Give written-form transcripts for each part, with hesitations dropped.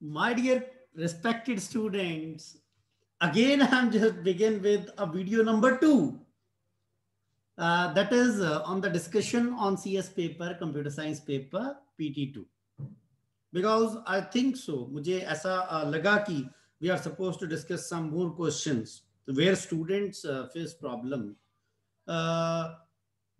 My dear respected students, again I'm just begin with a video number 2. That is on the discussion on CS paper, computer science paper, PT2. Because I think so, मुझे ऐसा लगा कि we are supposed to discuss some more questions where students face problem. Uh,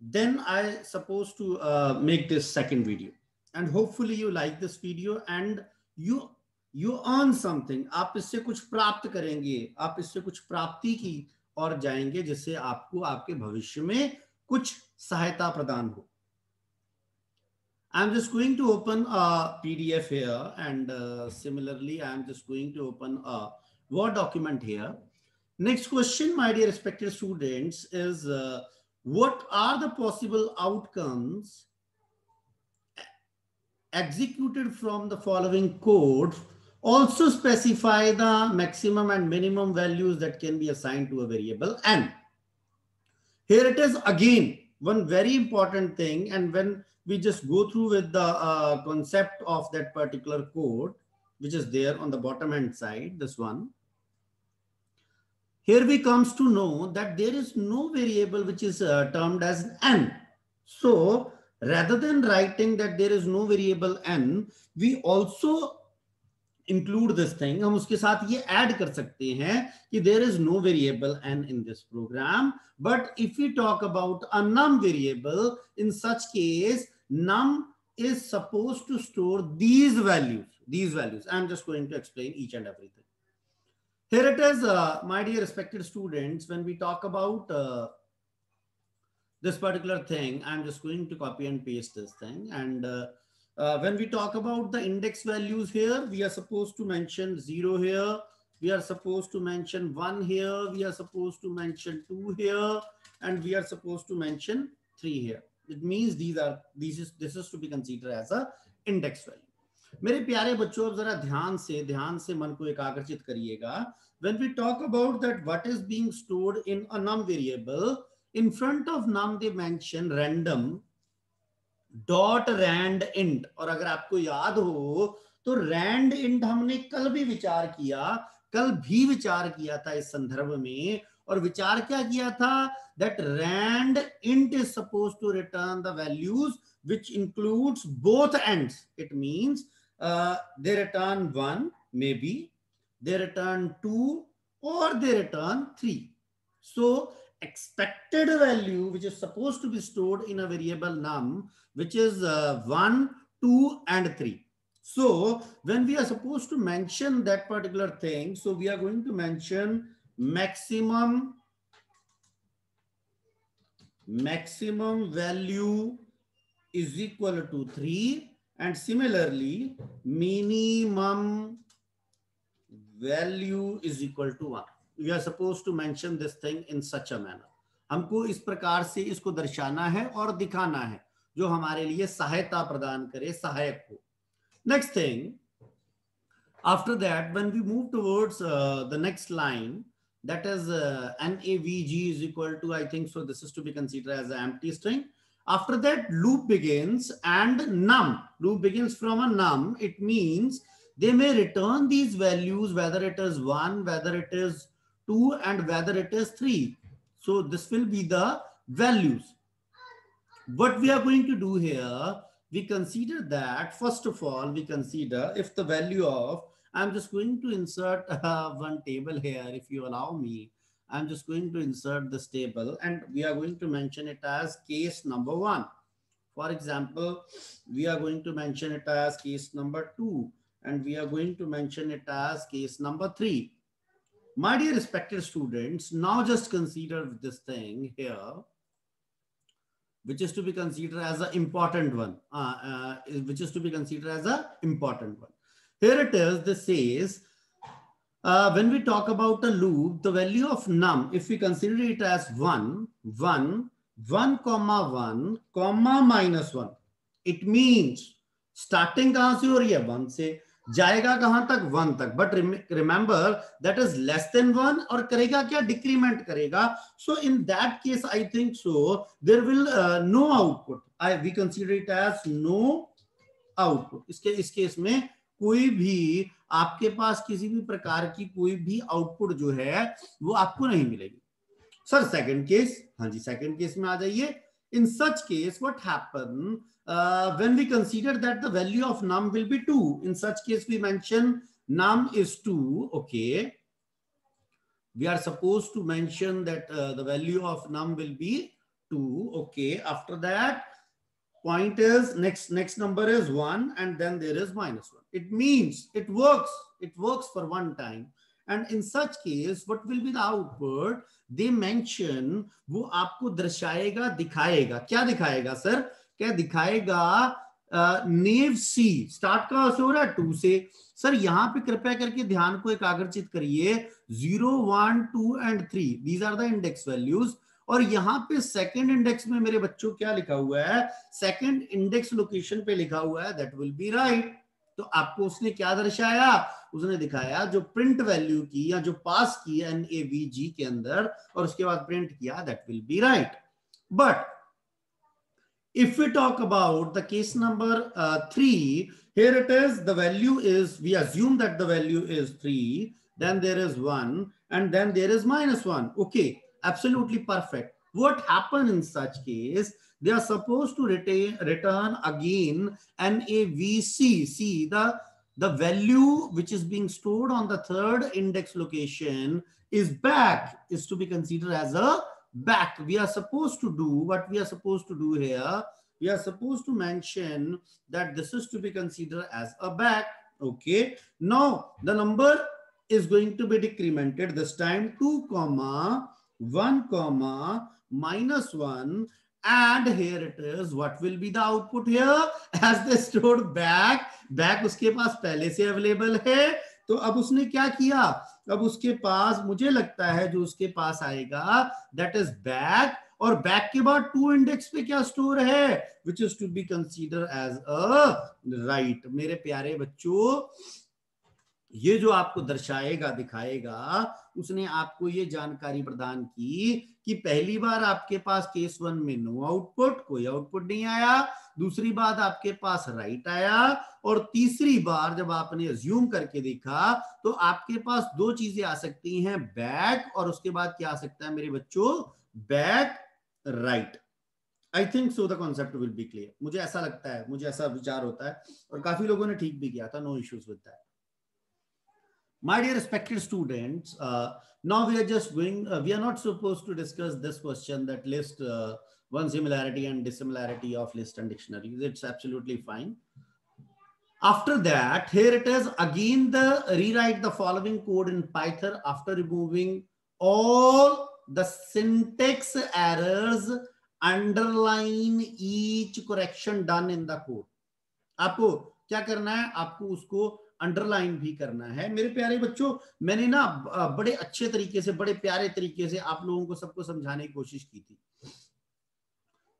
then I supposed to make this second video, and hopefully you like this video and you you earn something. आप इससे कुछ प्राप्त करेंगे, आप इससे कुछ प्राप्ति की और जाएंगे जिससे आपको आपके भविष्य में कुछ सहायता प्रदान हो. I'm just going to open a PDF here, and similarly I'm just going to open a Word document here. Next question, my dear respected students, is what are the possible outcomes executed from the following code? Also specify the maximum and minimum values that can be assigned to a variable n. Here it is again, one very important thing, and when we just go through with the concept of that particular code, which is there on the bottom hand side, this one. Here we comes to know that there is no variable which is termed as n. So rather than writing that there is no variable n, we also include this thing. हम उसके साथ ये add कर सकते हैं कि there is no variable n in this program. But if we talk about a num variable, in such case, num is supposed to store these values. These values. I'm just going to explain each and everything. Here it is, my dear respected students, when we talk about this particular thing, I'm just going to copy and paste this thing. And when we talk about the index values here, we are supposed to mention 0 here. We are supposed to mention 1 here. We are supposed to mention 2 here. And we are supposed to mention 3 here. It means this is to be considered as a index value. मेरे प्यारे बच्चों, अब जरा ध्यान से मन को एकाग्रचित करिएगा. When we talk about that what is being stored in a num variable, in front of num they mention random dot rand int. और अगर आपको याद हो तो रैंड इंट हमने कल भी विचार किया था इस संदर्भ में. और विचार क्या किया था? That rand int is supposed to return the values which includes both ends. It means they return 1, maybe they return 2, or they return 3. So expected value which is supposed to be stored in a variable num, which is 1, 2, and 3. So when we are supposed to mention that particular thing, so we are going to mention maximum value is equal to 3, and similarly minimum value is equal to 1. We are supposed to mention this thing in such a manner. हमको इस प्रकार से इसको दर्शाना है और दिखाना है जो हमारे लिए सहायता प्रदान करे, सहायक हो. Next thing, after that, when we move towards the next line, that is navg is equal to, I think so, this is to be considered as an empty string. After that, loop begins, and num. Loop begins from a num. It means they may return these values, whether it is 1, whether it is 2, and whether it is 3. So this will be the values. What we are going to do here, we consider that, first of all, we consider if the value of, I'm just going to insert one table here, if you allow me. I'm just going to insert this table, and we are going to mention it as case number 1. For example, we are going to mention it as case number 2, and we are going to mention it as case number 3. My dear respected students, now just consider this thing here, which is to be considered as an important one. Here it is, this says, when we talk about a loop, the value of num, if we consider it as 1, 1, 1, comma, minus 1, it means starting कहां से हो रही है? 1 से, जाएगा कहां तक? 1 तक. But remember that is less than 1, और करेगा क्या? Decrement करेगा. So in that case, I think so, there will no output. We consider it as no output. इस केस में कोई भी आपके पास किसी भी प्रकार की कोई भी आउटपुट जो है वो आपको नहीं मिलेगी। सर सेकंड केस, हाँ जी सेकंड केस में आ जाइए। In such case what happen when we consider that the value of num will be 2, in such case we mention num is 2. Okay, we are supposed to mention that the value of num will be 2. Okay, after that point is next number is 1 and then there is -1. It means it works for one time, and in such case what will be the output? They mention वो आपको दर्शाएगा, दिखाएगा। क्या दिखाएगा sir? क्या दिखाएगा? नेव सी start कहां से हो रहा है? 2 से। सर यहां पे कृपया करके ध्यान को एकाग्रचित करिए। 0, 1, 2 and 3 these are the index values, और यहां पे सेकंड इंडेक्स में मेरे बच्चों क्या लिखा हुआ है? सेकंड इंडेक्स लोकेशन पे लिखा हुआ है दैट विल बी राइट। तो आपको उसने क्या दर्शाया? उसने दिखाया जो प्रिंट वैल्यू की या जो पास की NAVG के अंदर और उसके बाद प्रिंट किया that will be right. But if we talk about the case number 3, here it is, the value is, we assume that the value is 3, then there is 1 and then there is -1. Okay, absolutely perfect. What happened in such case? They are supposed to return again NAVC. See, the value which is being stored on the third index location is back, is to be considered as a back. We are supposed to do what we are supposed to do here. We are supposed to mention that this is to be considered as a back. Okay, now the number is going to be decremented, this time 2, 1, -1, and here it is. What will be the output here? As they stored back, उसके पास पहले से available है, तो अब उसने क्या किया? अब उसके पास मुझे लगता है जो उसके पास आएगा दैट इज बैक, और बैक के बाद 2 इंडेक्स पे क्या स्टोर है? Which is to be consider as a right. मेरे प्यारे बच्चों, ये जो आपको दर्शाएगा, दिखाएगा, उसने आपको ये जानकारी प्रदान की कि पहली बार आपके पास केस 1 में नो आउटपुट, कोई आउटपुट नहीं आया, दूसरी बार आपके पास राइट आया, और तीसरी बार जब आपने अज्यूम करके देखा तो आपके पास 2 चीजें आ सकती हैं, बैक और उसके बाद क्या आ सकता है मेरे बच्चों? Back right. I think so the concept will be clear. मुझे ऐसा लगता है, मुझे ऐसा विचार होता है, और काफी लोगों ने ठीक भी किया था। No issues with that. My dear respected students, now we are just going, we are not supposed to discuss this question, that list one similarity and dissimilarity of list and dictionaries. It's absolutely fine. After that, here it is again, the rewrite the following code in Python after removing all the syntax errors, underline each correction done in the code. आपको क्या करना है? आपको उसको underline भी करना है। मेरे प्यारे बच्चों, मैंने ना बड़े अच्छे तरीके से, बड़े प्यारे तरीके से आप लोगों को सबको समझाने की कोशिश की थी,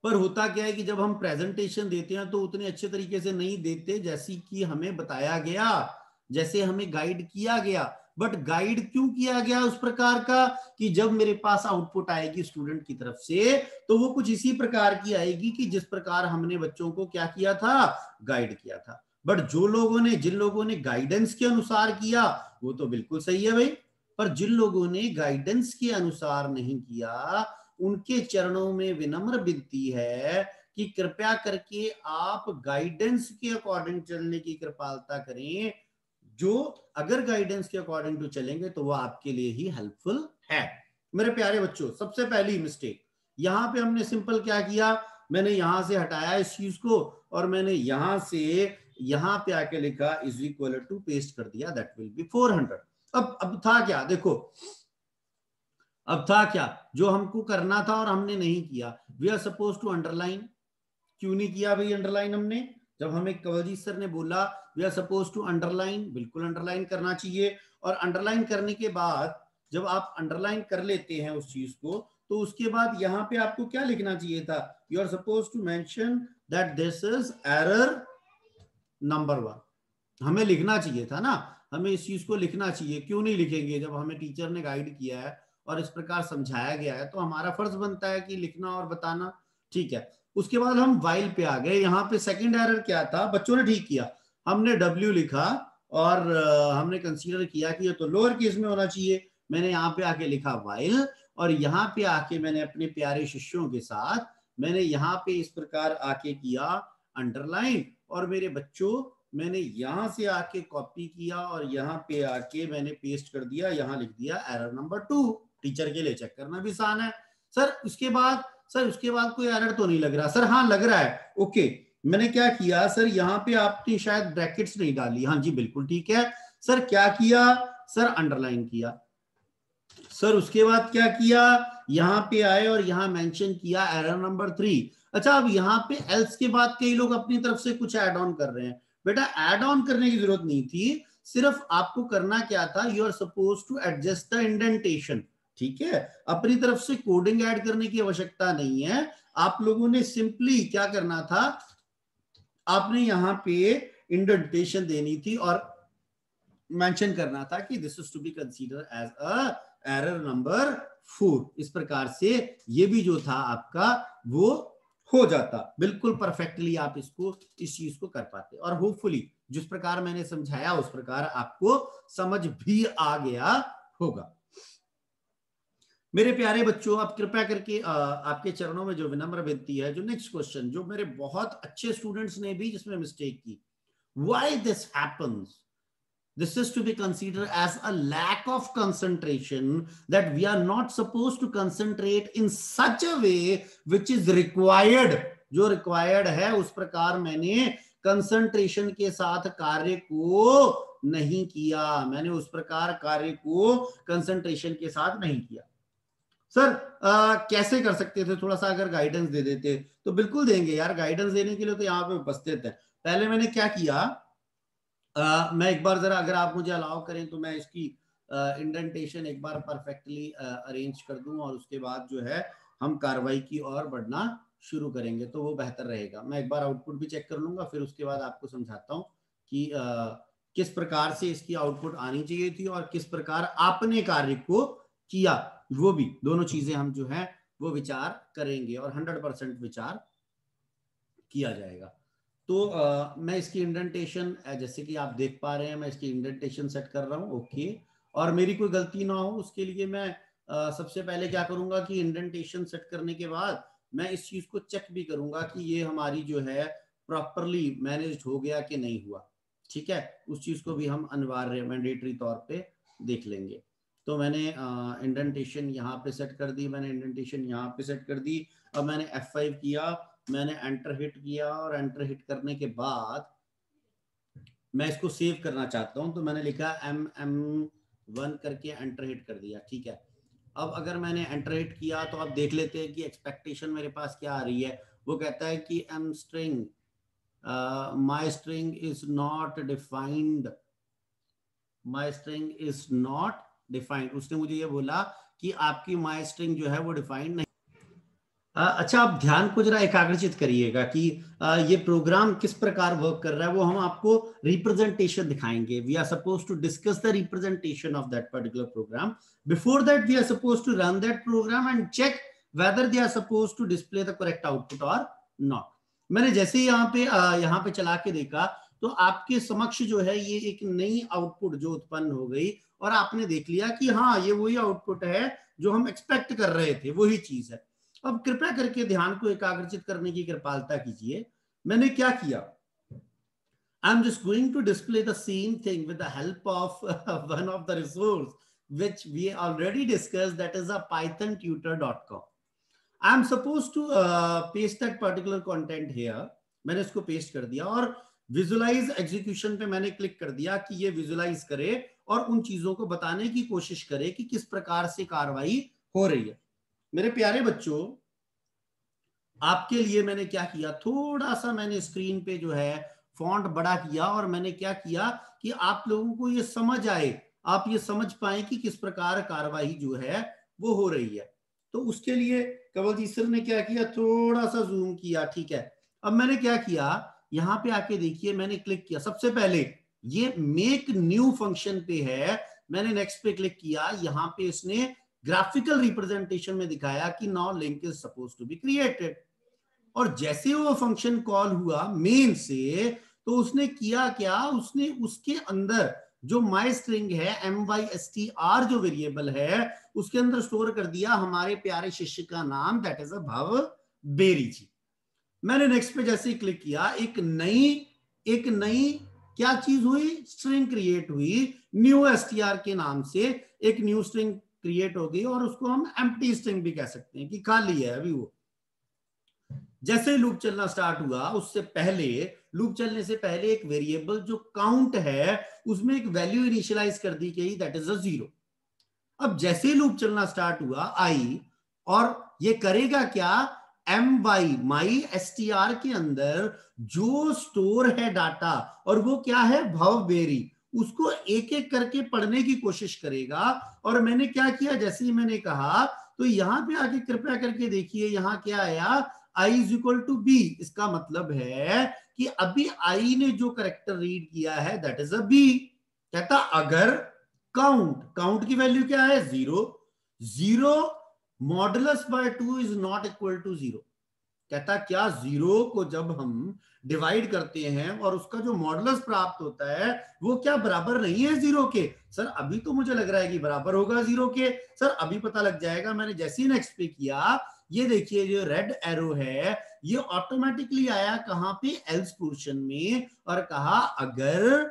पर होता क्या है कि जब हम प्रेजेंटेशन देते हैं तो उतने अच्छे तरीके से नहीं देते जैसी कि हमें बताया गया, जैसे हमें गाइड किया गया। बट गाइड क्यों किया गया उस प्रकार का कि जब मेरे पास आउटपुट आएगी स्टूडेंट की तरफ से तो वो कुछ इसी प्रकार की आएगी कि जिस प्रकार हमने बच्चों को क्या किया था? गाइड किया था। बट जिन लोगों ने गाइडेंस के अनुसार किया वो तो बिल्कुल सही है भाई, पर जिन लोगों ने गाइडेंस के अनुसार नहीं किया उनके चरणों में विनम्र विनती है कि कृपया करके आप गाइडेंस के अकॉर्डिंग चलने की कृपालता करें। जो अगर गाइडेंस के अकॉर्डिंग टू चलेंगे तो वो आपके लिए ही हेल्पफुल है। मेरे प्यारे बच्चों, सबसे पहली मिस्टेक यहां पे हमने सिंपल क्या किया? मैंने यहां से हटाया इस चीज को और मैंने यहां से यहां पे आके लिखा इज इक्वल टू, पेस्ट कर दिया, दैट विल बी 400। अब था क्या? देखो अब था क्या जो हमको करना था और हमने नहीं किया? We are suppose to underline. क्यों नहीं किया भाई अंडरलाइन हमने? जब हमें कंवलजीत सर ने बोला we are suppose to underline, बिल्कुल अंडरलाइन करना चाहिए। और अंडरलाइन करने के बाद जब आप अंडरलाइन कर लेते हैं उस चीज को, तो उसके बाद यहां पे आपको क्या लिखना चाहिए था? You are suppose to mention that this is error number 1। हमें लिखना चाहिए था ना, हमें इस चीज को लिखना चाहिए। क्यों नहीं लिखेंगे? जब हमें टीचर ने गाइड किया है और इस प्रकार समझाया गया है तो हमारा फर्ज बनता है कि लिखना और बताना। ठीक है, उसके बाद हम वाइल पे आ गए। यहाँ पे सेकंड एरर क्या था? बच्चों ने ठीक किया, हमने W लिखा और हमने कंसीडर किया कि ये तो लोअर केस में होना चाहिए। मैंने यहाँ पे आके लिखा while, और यहाँ पे आके मैंने अपने प्यारे शिष्यों के साथ मैंने यहाँ पे इस प्रकार आके किया अंडरलाइन, और मेरे बच्चों मैंने यहां से आके कॉपी किया और यहाँ पे आके मैंने पेस्ट कर दिया, यहाँ लिख दिया एरर नंबर 2। टीचर के लिए चेक करना भी आसान है। सर उसके बाद कोई एरर तो नहीं लग रहा? सर हाँ लग रहा है। ओके, मैंने क्या किया सर, यहाँ पे आपने शायद ब्रैकेट्स नहीं डाली। हाँ जी बिल्कुल ठीक है। सर क्या किया? सर अंडरलाइन किया। सर उसके बाद क्या किया? यहाँ पे आए और यहाँ मेंशन किया एरर नंबर 3। अच्छा, अब यहाँ पे एल्स के बाद कई लोग अपनी तरफ से कुछ ऐड ऑन कर रहे हैं। बेटा ऐड ऑन करने की जरूरत नहीं थी, सिर्फ आपको करना क्या था, you are suppose to adjust the indentation. ठीक है, अपनी तरफ से कोडिंग ऐड करने की आवश्यकता नहीं है। आप लोगों ने सिंपली क्या करना था, आपने यहाँ पे इंडेंटेशन देनी थी और मेंशन करना था कि this is to be consider as a error number 4। इस प्रकार से ये भी जो था आपका वो हो जाता। बिल्कुल परफेक्टली आप इसको इस चीज को कर पाते, और होपफुली जिस प्रकार मैंने समझाया उस प्रकार आपको समझ भी आ गया होगा। मेरे प्यारे बच्चों, आप कृपया करके आपके चरणों में जो विनम्र विनती है, जो नेक्स्ट क्वेश्चन जो मेरे बहुत अच्छे स्टूडेंट्स ने भी जिसमें मिस्टेक की, why this happens? This is to be considered as a lack of concentration, that we are not supposed to concentrate in such a way which is required। जो required है उस प्रकार मैंने कंसंट्रेशन के साथ कार्य को नहीं किया। मैंने उस प्रकार कार्य को कंसंट्रेशन के साथ नहीं किया। सर कैसे कर सकते थे? थोड़ा सा अगर गाइडेंस दे देते तो। बिल्कुल देंगे यार, गाइडेंस देने के लिए तो यहाँ पे उपस्थित है। पहले मैंने क्या किया, मैं एक बार जरा, अगर आप मुझे अलाउ करें तो मैं इसकी इंडेंटेशन एक बार परफेक्टली अरेंज कर दूं, और उसके बाद जो है हम कार्रवाई की ओर बढ़ना शुरू करेंगे तो वो बेहतर रहेगा। मैं एक बार आउटपुट भी चेक कर लूंगा, फिर उसके बाद आपको समझाता हूं कि किस प्रकार से इसकी आउटपुट आनी चाहिए थी और किस प्रकार आपने कार्य को किया। वो भी दोनों चीजें हम जो है वो विचार करेंगे और 100% विचार किया जाएगा। तो मैं इसकी इंडेंटेशन, जैसे कि आप देख पा रहे हैं, मैं इसकी इंडेंटेशन सेट कर रहा हूं। ओके, और मेरी कोई गलती ना हो उसके लिए मैं सबसे पहले क्या करूंगा कि इंडेंटेशन सेट करने के बाद मैं इस चीज को चेक भी करूंगा कि ये हमारी जो है प्रॉपरली मैनेज हो गया कि नहीं हुआ। ठीक है, उस चीज को भी हम अनिवार्य मैंडेटरी तौर पे देख लेंगे। तो मैंने इंडेंटेशन यहाँ पे सेट कर दी, मैंने इंडेंटेशन यहाँ पे सेट कर दी। अब मैंने F5 किया, मैंने एंटर हिट किया, और एंटर हिट करने के बाद मैं इसको सेव करना चाहता हूं तो मैंने लिखा MM1 करके एंटर हिट कर दिया। ठीक है, अब अगर मैंने एंटर हिट किया तो आप देख लेते हैं कि एक्सपेक्टेशन मेरे पास क्या आ रही है। वो कहता है कि M string my string is not defined, my string is not defined। उसने मुझे ये बोला कि आपकी my string जो है वो डिफाइंड नहीं। अच्छा, आप ध्यान को जरा एकाग्रचित करिएगा कि ये प्रोग्राम किस प्रकार वर्क कर रहा है। वो हम आपको रिप्रेजेंटेशन दिखाएंगे। We are suppose to discuss the representation of that particular program. Before that we are suppose to run that program and check whether they are suppose to display the correct output और not. मैंने जैसे ही यहाँ पे चला के देखा तो आपके समक्ष जो है ये एक नई आउटपुट जो उत्पन्न हो गई, और आपने देख लिया कि हाँ ये वही आउटपुट है जो हम एक्सपेक्ट कर रहे थे, वही चीज है। अब कृपया करके ध्यान को एकाग्रचित करने की कृपालता कीजिए। मैंने क्या किया, I'm just going to display the same thing with the help of one of the resource which we already discussed, that is a pythontutor.com. I'm supposed to paste that particular content here. मैंने इसको paste कर दिया और visualise execution पे मैंने click कर दिया कि ये विजुलाइज करे और उन चीजों को बताने की कोशिश करे कि किस प्रकार से कार्रवाई हो रही है। मेरे प्यारे बच्चों, आपके लिए मैंने क्या किया, थोड़ा सा मैंने स्क्रीन पे जो है फॉन्ट बड़ा किया, और मैंने क्या किया कि आप लोगों को ये समझ आए, आप ये समझ पाए कि किस प्रकार कार्रवाई जो है वो हो रही है। तो उसके लिए कंवलजीत सर ने क्या किया, थोड़ा सा जूम किया। ठीक है, अब मैंने क्या किया, यहां पे आके देखिए, मैंने क्लिक किया, सबसे पहले ये मेक न्यू फंक्शन पे है, मैंने नेक्स्ट पे क्लिक किया। यहां पे इसने ग्राफिकल रिप्रेजेंटेशन में दिखाया कि now link is suppose to be created, और जैसे वो फंक्शन कॉल हुआ मेन से, तो उसने किया क्या, उसने उसके अंदर जो माई स्ट्रिंग है MYSTR जो वेरिएबल है उसके अंदर स्टोर कर दिया हमारे प्यारे शिष्य का नाम, दैट इज अ भव बेरी जी। मैंने नेक्स्ट पे जैसे ही क्लिक किया एक नई क्या चीज हुई, स्ट्रिंग क्रिएट हुई न्यू str के नाम से, एक न्यू स्ट्रिंग क्रिएट हो गई और उसको हम एम्प्टी स्ट्रिंग भी कह सकते हैं कि खाली है अभी वो। जैसे ही लूप चलना स्टार्ट हुआ उससे पहले, लूप चलने से पहले एक वेरिएबल जो काउंट है उसमें एक वैल्यू इनिशियलाइज कर दी गई, दैट इज अ 0। अब जैसे ही लूप चलना स्टार्ट हुआ आई, और ये करेगा क्या, MYSTR के अंदर जो स्टोर है डाटा और वो क्या है भव बेरी, उसको एक एक करके पढ़ने की कोशिश करेगा। और मैंने क्या किया, जैसे ही मैंने कहा तो यहां पे आके कृपया करके देखिए यहां क्या आया, i is equal to B. इसका मतलब है कि अभी i ने जो करेक्टर रीड किया है दैट इज अ बी। कहता अगर काउंट की वैल्यू क्या है 0 modulus by 2 is not equal to 0। कहता क्या 0 को जब हम डिवाइड करते हैं और उसका जो मॉडुलस प्राप्त होता है वो क्या बराबर नहीं है 0 के। सर अभी तो मुझे लग रहा है कि बराबर होगा 0 के। सर अभी पता लग जाएगा। मैंने जैसे ही नेक्स्ट पे किया, ये देखिए जो रेड एरो है ये ऑटोमेटिकली आया कहां पे, एल्स पोर्शन में, और कहा अगर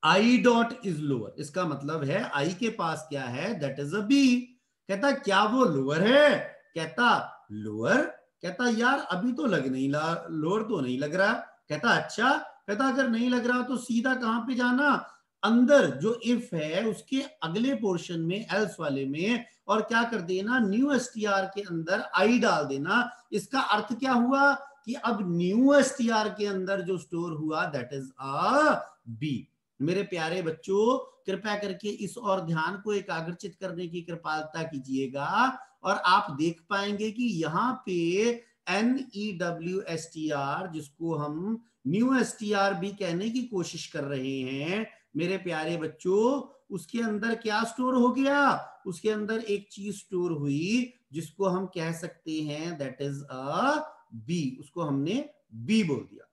आई डॉट इज लोअर, इसका मतलब है आई के पास क्या है, दैट इज अ बी। कहता क्या वो लोअर है, कहता लोअर। कहता यार अभी तो लग नहीं ला, लोअर तो नहीं लग रहा। कहता अच्छा, कहता अगर नहीं लग रहा तो सीधा कहां पे जाना, अंदर जो इफ है उसके अगले पोर्शन में एल्स वाले में, और क्या कर देना, न्यू str के अंदर आई डाल देना। इसका अर्थ क्या हुआ कि अब न्यू str के अंदर जो स्टोर हुआ दैट इज अ बी। मेरे प्यारे बच्चों कृपया करके इस और ध्यान को एकाग्रचित करने की कृपालता कीजिएगा, और आप देख पाएंगे कि यहाँ पे NEWSTR जिसको हम न्यू STR भी कहने की कोशिश कर रहे हैं मेरे प्यारे बच्चों, उसके अंदर क्या स्टोर हो गया, उसके अंदर एक चीज स्टोर हुई जिसको हम कह सकते हैं दैट इज अ बी। उसको हमने बी बोल दिया।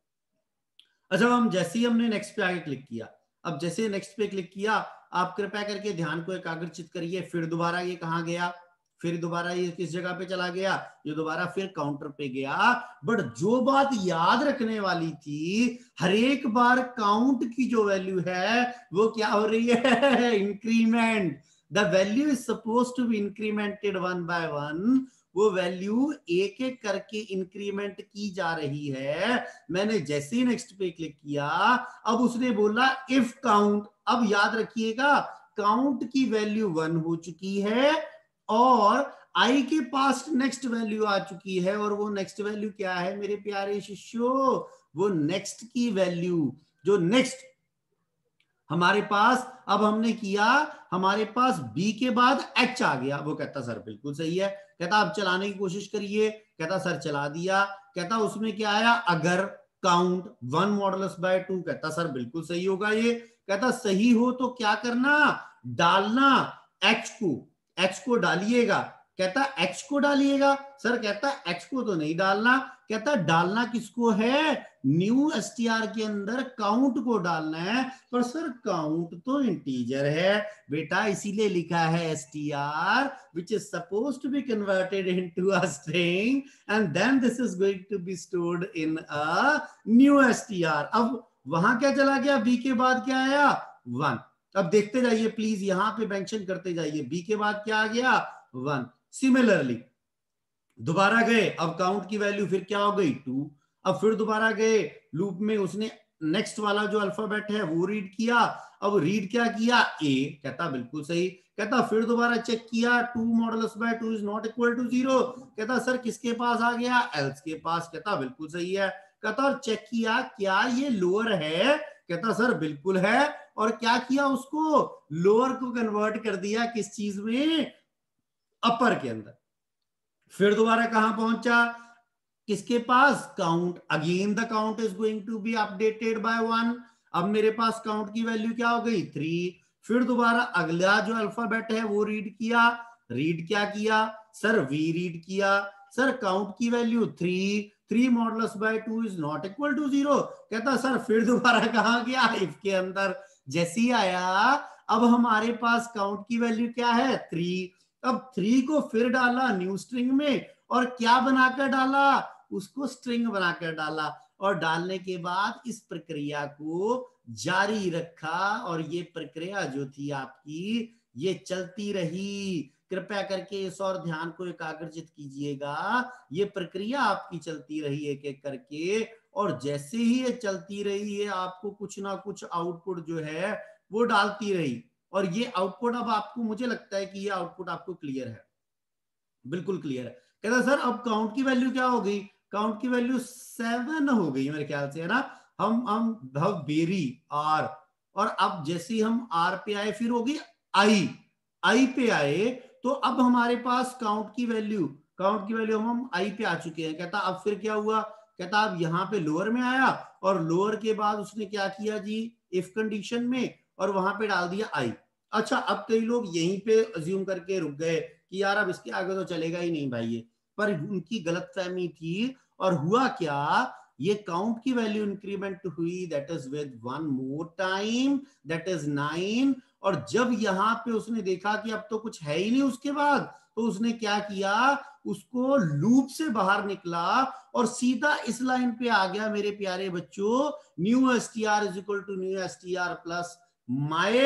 अच्छा हम जैसे ही हमने नेक्स्ट पे आगे क्लिक किया, अब जैसे नेक्स्ट पे क्लिक किया आप कृपया करके ध्यान को एकाग्रचित करिए। फिर दोबारा ये कहां गया, फिर दोबारा ये किस जगह पे चला गया, ये दोबारा फिर काउंटर पे गया। बट जो बात याद रखने वाली थी, हर एक बार काउंट की जो वैल्यू है वो क्या हो रही है, increment. The value is suppose to be incremented 1 by 1। वो वैल्यू एक एक करके इंक्रीमेंट की जा रही है। मैंने जैसे ही नेक्स्ट पे क्लिक किया, अब उसने बोला इफ काउंट। अब याद रखिएगा काउंट की वैल्यू 1 हो चुकी है और आई के पास नेक्स्ट वैल्यू आ चुकी है, और वो नेक्स्ट वैल्यू क्या है मेरे प्यारे शिष्यों, वो नेक्स्ट की वैल्यू जो नेक्स्ट हमारे पास अब हमने किया, हमारे पास बी के बाद एच आ गया। वो कहता सर बिल्कुल सही है। कहता आप चलाने की कोशिश करिए। कहता सर चला दिया। कहता उसमें क्या आया, अगर काउंट 1 मॉडुलस बाय 2। कहता सर बिल्कुल सही होगा ये। कहता सही हो तो क्या करना, डालना एच को डालिएगा। कहता एक्स को डालिएगा। सर कहता एक्स को तो नहीं डालना। कहता डालना किसको है, न्यू str के अंदर काउंट को डालना है। पर सर काउंट तो इंटीजर है बेटा, इसीलिए लिखा है str which is supposed to be converted into a string and then this is going to be stored in a new str। अब वहां क्या चला गया, b के बाद क्या आया 1। अब देखते जाइए प्लीज, यहां पे मेंशन करते जाइए, b के बाद क्या आ गया 1। सिमिलरली दोबारा गए, अब काउंट की वैल्यू फिर क्या हो गई 2। अब फिर दोबारा गए लूप में, उसने नेक्स्ट वाला जो अल्फाबेट है वो रीड किया। अब रीड क्या किया, ए। कहता बिल्कुल सही। कहता फिर दोबारा चेक किया, 2 modulus by 2 is not equal to 0। कहता सर किसके पास आ गया, एल्स के पास। कहता बिल्कुल सही है। कहता और चेक किया क्या ये लोअर है। कहता सर बिल्कुल है। और क्या किया, उसको लोअर को कन्वर्ट कर दिया किस चीज में, अपर के अंदर। फिर दोबारा कहां पहुंचा, किसके पास, count. Again the count is going to be updated by 1। अब मेरे पास काउंट की वैल्यू क्या हो गई 3। फिर दोबारा अगला जो अल्फाबेट है वो रीड किया। रीड क्या किया सर, वी रीड किया। सर काउंट की value 3 modulus by 2 is not equal to 0। कहता सर फिर दोबारा कहां गया, इफ के अंदर जैसे ही आया, अब हमारे पास काउंट की वैल्यू क्या है 3। अब 3 को फिर डाला न्यू स्ट्रिंग में, और क्या बनाकर डाला, उसको स्ट्रिंग बनाकर डाला, और डालने के बाद इस प्रक्रिया को जारी रखा, और ये प्रक्रिया जो थी आपकी ये चलती रही। कृपया करके इस और ध्यान को एकाग्रचित कीजिएगा, ये प्रक्रिया आपकी चलती रही एक एक करके, और जैसे ही ये चलती रही है आपको कुछ ना कुछ आउटपुट जो है वो डालती रही। और ये आउटपुट अब आपको, मुझे लगता है कि ये आउटपुट आपको क्लियर है, बिल्कुल क्लियर है। कहता सर अब काउंट की वैल्यू क्या हो गई, काउंट की वैल्यू 7 हो गई मेरे ख्याल से, है ना। हम वेरी आर, और अब जैसे ही हम आर पे आए फिर होगी आई पे आए, तो अब हमारे पास काउंट की वैल्यू हम आई पे आ चुके हैं। कहता अब फिर क्या हुआ, कहता अब यहाँ पे लोअर में आया, और लोअर के बाद उसने क्या किया जी, इफ कंडीशन में, और वहां पे डाल दिया आई। अच्छा अब कई लोग यहीं पे अज्यूम करके रुक गए कि यार अब इसके आगे तो चलेगा ही नहीं भाई ये, पर उनकी गलतफहमी थी। और हुआ क्या, ये काउंट की वैल्यू इंक्रीमेंट हुई, that is with 1 more time, that is 9। और जब यहां पे उसने देखा कि अब तो कुछ है ही नहीं उसके बाद, तो उसने क्या किया, उसको लूप से बाहर निकला और सीधा इस लाइन पे आ गया मेरे प्यारे बच्चों, new STR is equal to new STR plus my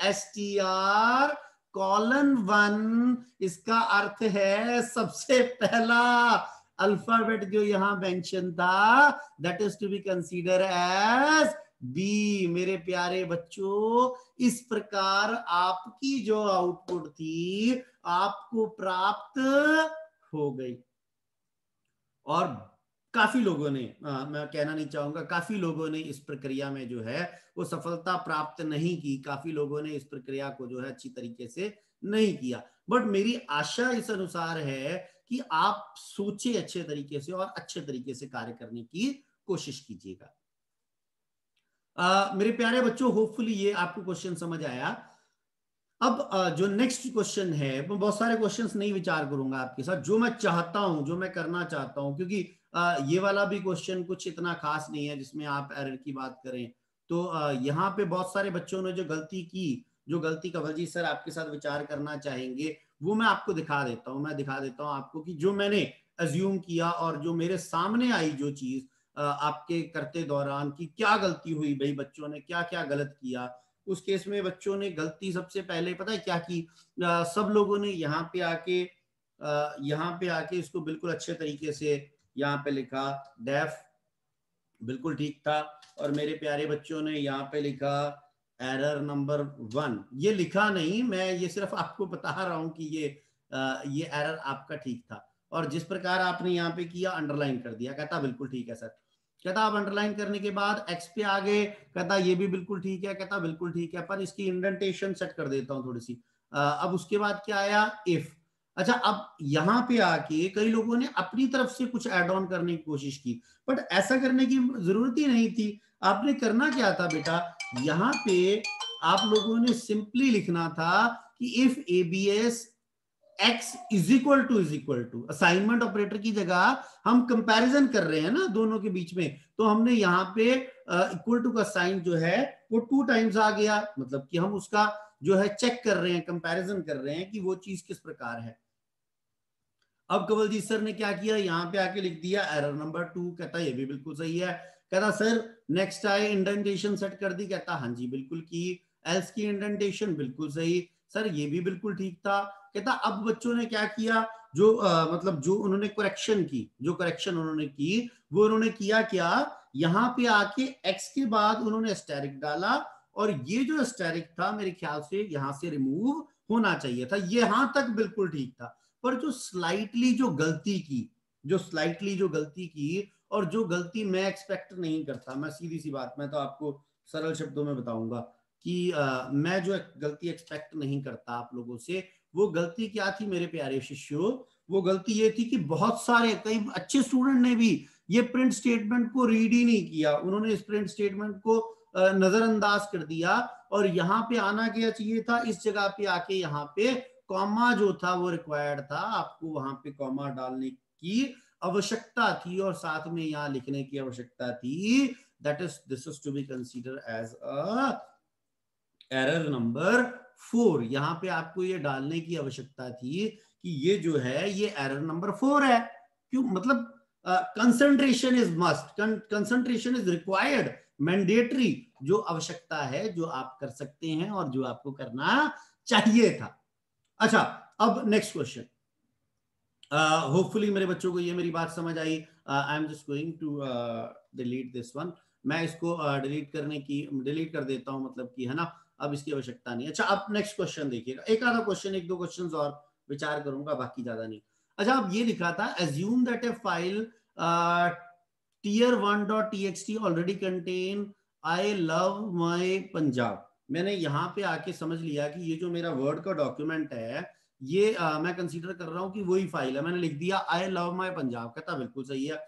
STR colon 1। इसका अर्थ है सबसे पहला अल्फाबेट जो यहां मेंशन था, that is to be consider as B. मेरे प्यारे बच्चों, इस प्रकार आपकी जो आउटपुट थी आपको प्राप्त हो गई। और काफी लोगों ने, मैं कहना नहीं चाहूंगा, काफी लोगों ने इस प्रक्रिया में जो है वो सफलता प्राप्त नहीं की, काफी लोगों ने इस प्रक्रिया को जो है अच्छी तरीके से नहीं किया। बट मेरी आशा इस अनुसार है कि आप सोचे अच्छे तरीके से और अच्छे तरीके से कार्य करने की कोशिश कीजिएगा। मेरे प्यारे बच्चों, होपफुली ये आपको क्वेश्चन समझ आया। अब जो नेक्स्ट क्वेश्चन है, मैं बहुत सारे क्वेश्चंस नहीं विचार करूंगा आपके साथ, जो मैं चाहता हूं, जो मैं करना चाहता हूं, क्योंकि ये वाला भी क्वेश्चन कुछ इतना खास नहीं है जिसमें आप एरर की बात करें। तो यहाँ पे बहुत सारे बच्चों ने जो गलती की, जो गलती कवलजीत सर आपके साथ विचार करना चाहेंगे, वो मैं आपको दिखा देता हूँ। मैं दिखा देता हूँ आपको कि जो मैंने अज्यूम किया और जो मेरे सामने आई जो चीज आपके करते दौरान, की क्या गलती हुई भाई, बच्चों ने क्या क्या गलत किया। उस केस में बच्चों ने गलती सबसे पहले पता है क्या की, सब लोगों ने यहाँ पे आके इसको बिल्कुल अच्छे तरीके से यहाँ पे लिखा डेफ, बिल्कुल ठीक था। और मेरे प्यारे बच्चों ने यहाँ पे लिखा एरर नंबर 1। ये लिखा नहीं, मैं ये सिर्फ आपको बता रहा हूँ कि ये एरर आपका ठीक था। और जिस प्रकार आपने यहाँ पे किया, अंडरलाइन कर दिया, कहता बिल्कुल ठीक है सर। कहता आप अंडरलाइन करने के बाद एक्स पे आ गए, कहता ये भी बिल्कुल ठीक है, कहता बिल्कुल ठीक है, पर इसकी इंडेंटेशन सेट कर देता हूँ थोड़ी सी। अब उसके बाद क्या आया, इफ। अच्छा अब यहाँ पे आके कई लोगों ने अपनी तरफ से कुछ एड ऑन करने की कोशिश की, बट ऐसा करने की जरूरत ही नहीं थी। आपने करना क्या था बेटा, यहाँ पे आप लोगों ने सिंपली लिखना था कि if ABS x is equal to assignment operator की जगह हम कंपैरिजन कर रहे हैं ना दोनों के बीच में, तो हमने यहाँ पे इक्वल टू का साइन जो है वो 2 टाइम्स आ गया, मतलब कि हम उसका जो है चेक कर रहे हैं, कंपैरिजन कर रहे हैं कि वो चीज किस प्रकार है। अब कवलजीत सर ने क्या किया, यहाँ पे आके लिख दिया एरर नंबर 2। कहता ये भी बिल्कुल सही है। कहता सर नेक्स्ट आए इंडेंटेशन सेट कर दी, कहता हाँ जी बिल्कुल की। एल्स की इंडेंटेशन बिल्कुल सही सर, ये भी बिल्कुल ठीक था। कहता अब बच्चों ने क्या किया, जो मतलब जो उन्होंने करेक्शन उन्होंने की, वो उन्होंने किया क्या, यहाँ पे आके एक्स के बाद उन्होंने एस्टेरिक डाला, और ये जो एस्टेरिक था मेरे ख्याल से यहाँ से रिमूव होना चाहिए था, यहाँ तक बिल्कुल ठीक था। पर जो स्लाइटली जो गलती की, और जो गलती मैं एक्सपेक्ट नहीं करता, मैं सीधी सी बात, मैं तो आपको सरल शब्दों में बताऊंगा कि मैं जो गलती एक्सपेक्ट नहीं करता आप लोगों से, वो गलती क्या थी मेरे प्यारे शिष्यों, वो गलती ये थी कि बहुत सारे कई अच्छे स्टूडेंट ने भी ये प्रिंट स्टेटमेंट को रीड ही नहीं किया, उन्होंने इस प्रिंट स्टेटमेंट को नजरअंदाज कर दिया। और यहाँ पे आना क्या चाहिए था, इस जगह पे आके यहाँ पे कॉमा जो था वो रिक्वायर्ड था, आपको वहां पे कॉमा डालने की आवश्यकता थी और साथ में यहाँ लिखने की आवश्यकता थी, that is this is to be consider as a error number 4। यहाँ पे आपको ये डालने की आवश्यकता थी कि ये जो है ये एरर नंबर 4 है। क्यों? मतलब concentration is must, concentration is required, mandatory, जो आवश्यकता है, जो आप कर सकते हैं और जो आपको करना चाहिए था। अच्छा, अब नेक्स्ट क्वेश्चन। होपफुली मेरे बच्चों को ये मेरी बात समझ आई। I am just going to delete this one. मैं इसको डिलीट कर देता हूं, मतलब कि है ना, अब इसकी आवश्यकता नहीं। अच्छा, अब नेक्स्ट क्वेश्चन देखिएगा। एक आधा क्वेश्चन, एक दो क्वेश्चन और विचार करूंगा, बाकी ज्यादा नहीं। अच्छा, अब ये लिखा था assume that A file tier1.txt already contain I love my Punjab. मैंने यहाँ पे आके समझ लिया कि ये जो मेरा वर्ड का डॉक्यूमेंट है, ये मैं कंसीडर कर रहा हूं कि वही फाइल है। मैंने लिख दिया आई लव माई पंजाब, कहता बिल्कुल सही है।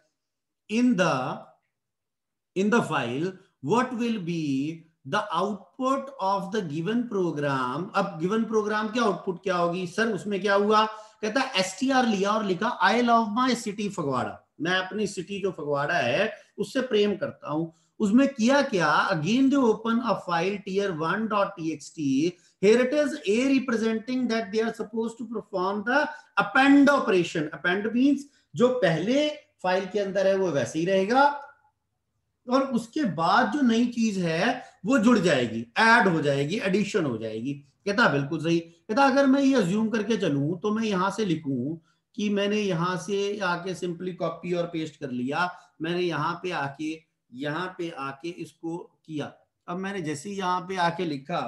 in the file what will be the output of the given program। अब given program की आउटपुट क्या होगी सर? उसमें क्या हुआ? कहता है str लिया और लिखा I love my city Phagwara. मैं अपनी सिटी जो फगवाड़ा है उससे प्रेम करता हूं। उसमें किया क्या? Again they open a file tier1.txt। here it is a representing that they are supposed to perform the append operation। append means जो पहले फाइल के अंदर है वो वैसे ही रहेगा और उसके बाद जो नई चीज है वो जुड़ जाएगी, ऐड हो जाएगी, एडिशन हो जाएगी। कहता बिल्कुल सही। कहता अगर मैं ये अज्यूम करके चलूं तो मैं यहां से लिखूं कि मैंने यहां से आके सिंपली कॉपी और पेस्ट कर लिया, मैंने यहाँ पे आके इसको किया। अब मैंने जैसे ही यहाँ पे आके लिखा,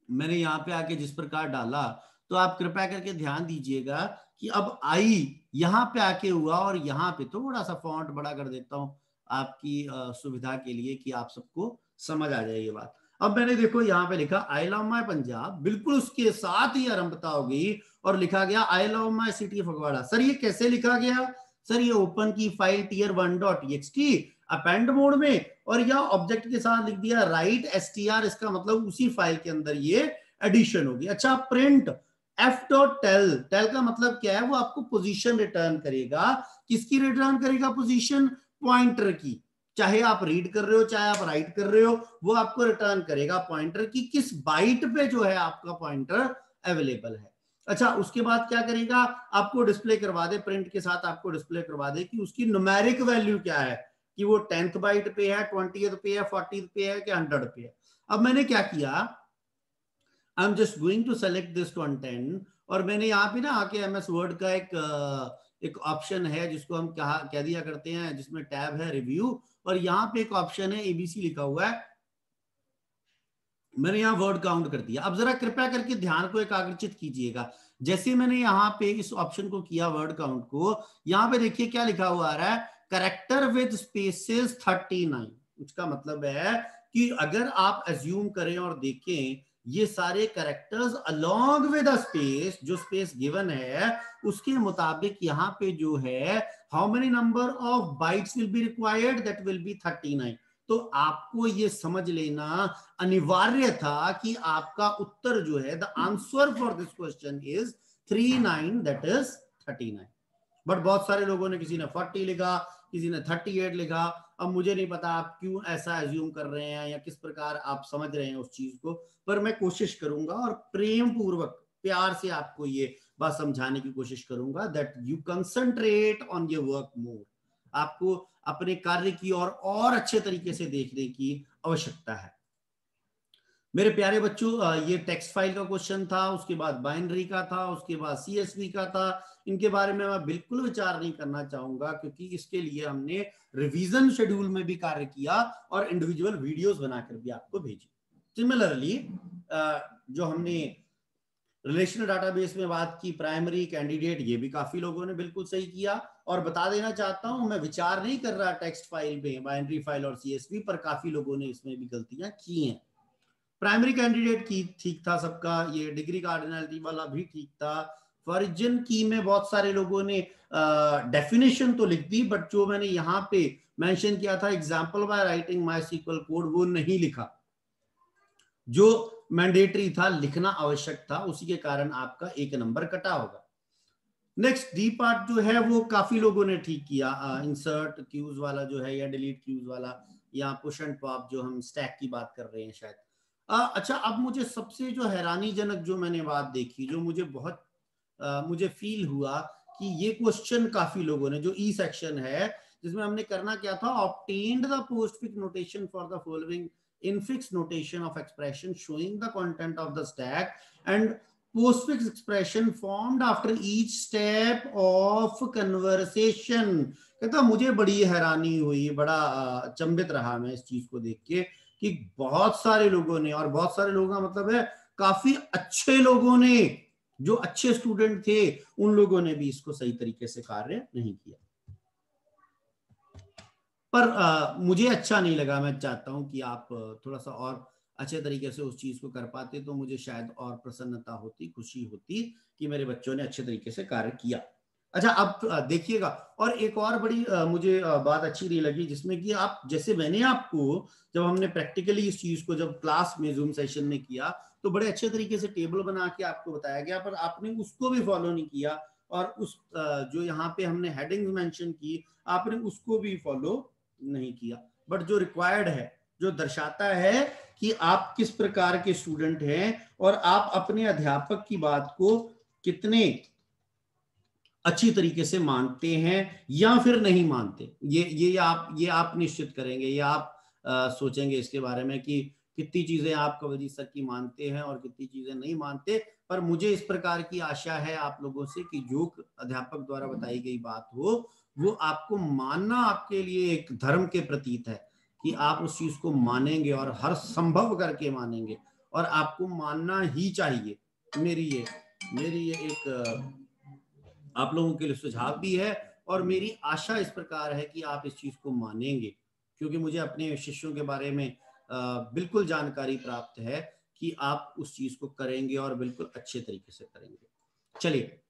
मैंने यहाँ पे आके जिस प्रकार डाला, तो आप कृपया करके ध्यान दीजिएगा कि अब आई यहाँ पे आके हुआ और यहाँ पे थोड़ा सा फॉन्ट बड़ा कर देता हूं आपकी सुविधा के लिए कि आप सबको समझ आ जाए ये बात। अब मैंने देखो यहाँ पे लिखा आई लव माई पंजाब, बिल्कुल उसके साथ ही आरंभता हो गई और लिखा गया I love my city Phagwara. Sir ये कैसे लिखा गया? सर ये ओपन की फाइल tier1.txt अपेंड मोड में और यह ऑब्जेक्ट के साथ लिख दिया राइट str। इसका मतलब उसी फाइल के अंदर ये एडिशन होगी। अच्छा, प्रिंट f.tel, टेल का मतलब क्या है? वो आपको पोजीशन रिटर्न करेगा। किसकी रिटर्न करेगा? पोजीशन, पॉइंटर की। चाहे आप रीड कर रहे हो चाहे आप राइट कर रहे हो, वो आपको रिटर्न करेगा पॉइंटर की किस बाइट पे जो है आपका पॉइंटर अवेलेबल है। अच्छा, उसके बाद क्या करेगा? आपको डिस्प्ले करवा दे, प्रिंट के साथ आपको डिस्प्ले करवा दे कि उसकी न्यूमेरिक वैल्यू क्या है, कि वो 10th बाइट पे है, 20th पे है, 40th पे है कि 100 पे है। अब मैंने क्या किया? I am just going to select this content और मैंने यहाँ पे ना आके एमएस वर्ड का एक ऑप्शन है जिसको हम क्या दिया करते हैं, जिसमें टैब है रिव्यू, और यहाँ पे एक ऑप्शन है एबीसी लिखा हुआ है। मैंने यहाँ वर्ड काउंट कर दिया। अब जरा कृपया करके ध्यान को एकाग्रचित कीजिएगा। जैसे मैंने यहाँ पे इस ऑप्शन को किया वर्ड काउंट को, यहाँ पे देखिए क्या लिखा हुआ आ रहा है, करेक्टर विद स्पेसेस 39। इसका मतलब है कि अगर आप एज्यूम करें और देखें, ये सारे characters along with a space, जो स्पेस गिवन है उसके मुताबिक यहाँ पे जो है how many number of bytes will be required, that will be 39। तो आपको ये समझ लेना अनिवार्य था कि आपका उत्तर जो है, the answer for this question is 39, that is 39। But बहुत सारे लोगों ने, किसी ने 40 लिखा, किसी ने 38 लिखा। अब मुझे नहीं पता आप क्यों ऐसा एज्यूम कर रहे हैं या किस प्रकार आप समझ रहे हैं उस चीज को, पर मैं कोशिश करूंगा और प्रेम पूर्वक प्यार से आपको ये बात समझाने की कोशिश करूंगा that you concentrate on your work more. आपको अपने कार्य की और अच्छे तरीके से देखने की आवश्यकता है। मेरे प्यारे बच्चों, ये टेक्स्ट फाइल का क्वेश्चन था, उसके बाद बाइनरी का था, उसके बाद सीएसवी का था। इनके बारे में मैं बिल्कुल विचार नहीं करना चाहूंगा क्योंकि इसके लिए हमने रिवीजन शेड्यूल में भी कार्य किया और इंडिविजुअल वीडियोस बनाकर भी आपको भेजी। सिमिलरली जो हमने रिलेशनल डाटाबेस में बात की, प्राइमरी कैंडिडेट, ये भी काफी लोगों ने बिल्कुल सही किया। और बता देना चाहता हूं, मैं विचार नहीं कर रहा टेक्स्ट फाइल में, बाइनरी फाइल और सीएसवी पर, काफी लोगों ने इसमें भी गलतियां की हैं। प्राइमरी कैंडिडेट की ठीक था सबका, ये डिग्री कार्डिनलिटी वाला भी ठीक था। फॉरिजन की में बहुत सारे लोगों ने डेफिनेशन तो लिख दी, बट जो मैंने यहाँ पे मेंशन किया था example by writing MySQL code, वो नहीं लिखा। जो मैंडेटरी था, लिखना आवश्यक था, उसी के कारण आपका 1 नंबर कटा होगा। नेक्स्ट डी पार्ट जो है वो काफी लोगों ने ठीक किया, इंसर्ट क्यूज वाला जो है या डिलीट क्यूज वाला, या पुश एंड पॉप जो हम स्टैक की बात कर रहे हैं शायद। अच्छा, अब मुझे सबसे जो हैरानीजनक जो मैंने बात देखी, जो मुझे बहुत मुझे फील हुआ कि ये क्वेश्चन काफी लोगों ने, जो ई सेक्शन है जिसमें हमने करना क्या था, obtained the postfix notation for the following infix notation of expression showing the content of the stack and postfix expression formed after each step of conversation। कहता मुझे बड़ी हैरानी हुई, बड़ा अचंभित रहा मैं इस चीज को देख के कि बहुत सारे लोगों ने, और बहुत सारे लोगों का मतलब है काफी अच्छे लोगों ने, जो अच्छे स्टूडेंट थे उन लोगों ने भी इसको सही तरीके से कार्य नहीं किया। पर मुझे अच्छा नहीं लगा। मैं चाहता हूं कि आप थोड़ा सा और अच्छे तरीके से उस चीज को कर पाते तो मुझे शायद और प्रसन्नता होती, खुशी होती कि मेरे बच्चों ने अच्छे तरीके से कार्य किया। अच्छा, अब देखिएगा, और एक और बड़ी मुझे बात अच्छी नहीं लगी, जिसमें कि आप, जैसे मैंने आपको, जब हमने प्रैक्टिकली इस चीज को जब क्लास में जूम सेशन में किया तो बड़े अच्छे तरीके से टेबल बना के आपको बताया गया, पर आपने उसको भी फॉलो नहीं किया, और उस जो यहाँ पे हमने हेडिंग्स मेंशन की आपने उसको भी फॉलो नहीं किया। बट जो रिक्वायर्ड है, जो दर्शाता है कि आप किस प्रकार के स्टूडेंट हैं और आप अपने अध्यापक की बात को कितने अच्छी तरीके से मानते हैं या फिर नहीं मानते, ये आप निश्चित करेंगे, या आप सोचेंगे इसके बारे में कि कितनी चीजें आप कंवरजीत सर की मानते हैं और कितनी चीजें नहीं मानते। पर मुझे इस प्रकार की आशा है आप लोगों से कि जो अध्यापक द्वारा बताई गई बात हो वो आपको मानना आपके लिए एक धर्म के प्रतीत है, कि आप उस चीज को मानेंगे और हर संभव करके मानेंगे, और आपको मानना ही चाहिए। मेरी ये एक आप लोगों के लिए सुझाव भी है, और मेरी आशा इस प्रकार है कि आप इस चीज को मानेंगे, क्योंकि मुझे अपने शिष्यों के बारे में बिल्कुल जानकारी प्राप्त है कि आप उस चीज को करेंगे और बिल्कुल अच्छे तरीके से करेंगे। चलिए,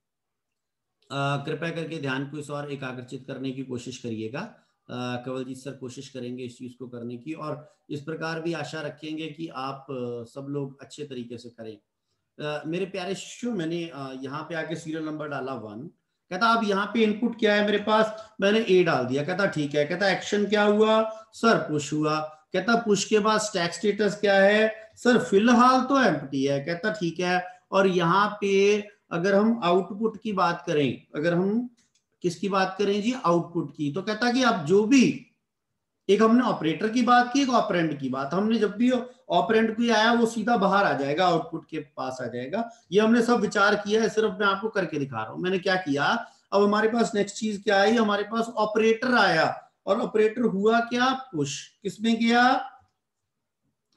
कृपया करके ध्यान को इस और एकाग्रचित करने की कोशिश करिएगा। कंवलजीत सर कोशिश करेंगे इस चीज को करने की, और इस प्रकार भी आशा रखेंगे कि आप सब लोग अच्छे तरीके से करें। मेरे प्यारे शिष्यों, मैंने यहाँ पे आके सीरियल नंबर डाला 1। कहता अब यहाँ पे इनपुट क्या है मेरे पास, मैंने ए डाल दिया। कहता ठीक है। कहता एक्शन क्या हुआ सर, पुश हुआ। कहता पुश के बाद स्टैक स्टेटस क्या है सर, फिलहाल तो एम्प्टी है। कहता ठीक है। और यहाँ पे अगर हम आउटपुट की बात करें, अगर हम किसकी बात करें जी, आउटपुट की, तो कहता कि अब जो भी, एक हमने ऑपरेटर की बात की, एक ऑपरेंड की बात, हमने जब भी ऑपरेंड कोई आया वो सीधा बाहर आ जाएगा, आउटपुट के पास आ जाएगा। ये हमने सब विचार किया है, सिर्फ मैं आपको करके दिखा रहा हूं मैंने क्या किया। अब हमारे पास नेक्स्ट चीज क्या आई, हमारे पास ऑपरेटर आया, और ऑपरेटर हुआ क्या, पुश। किसमें गया,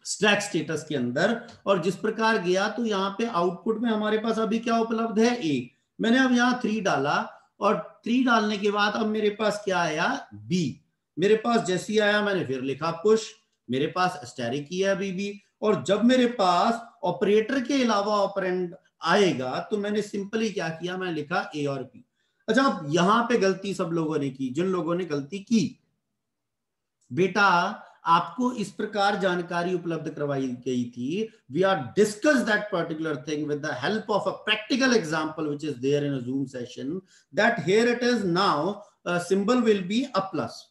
स्टैक स्टेटस के अंदर। और जिस प्रकार गया तो यहाँ पे आउटपुट में हमारे पास अभी क्या उपलब्ध है, ए। मैंने अब यहाँ 3 डाला, और 3 डालने के बाद अब मेरे पास क्या आया, बी। मेरे पास जैसी आया मैंने फिर लिखा पुश, मेरे पास स्टैरिक किया अभी भी। और जब मेरे पास ऑपरेटर के अलावा ऑपरेंड आएगा तो मैंने सिंपली क्या किया, मैं लिखा ए और बी। अच्छा, अब यहां पे गलती सब लोगों ने की, जिन लोगों ने गलती की, बेटा आपको इस प्रकार जानकारी उपलब्ध करवाई गई थी। We are discuss that particular thing with the help of a practical example which is there in a Zoom session, that here it is now, symbol will be a plus.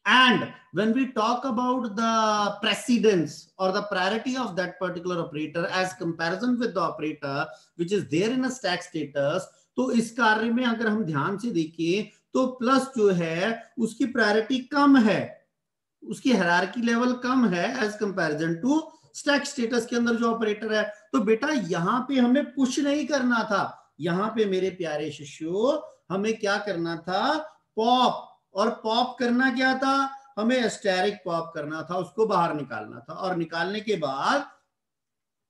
And when we talk about the precedence or the priority of that particular operator as comparison with the operator which is there in a stack status, तो इस कार्य में अगर हम ध्यान से देखें तो प्लस जो है उसकी प्रायोरिटी कम है, उसकी हायरार्की लेवल कम है as comparison to stack status के अंदर जो ऑपरेटर है। तो बेटा यहां पे हमें पुश नहीं करना था, यहां पे मेरे प्यारे शिष्यों हमें क्या करना था, पॉप। और पॉप करना क्या था, हमें स्टैरिक पॉप करना था, उसको बाहर निकालना था। और निकालने के बाद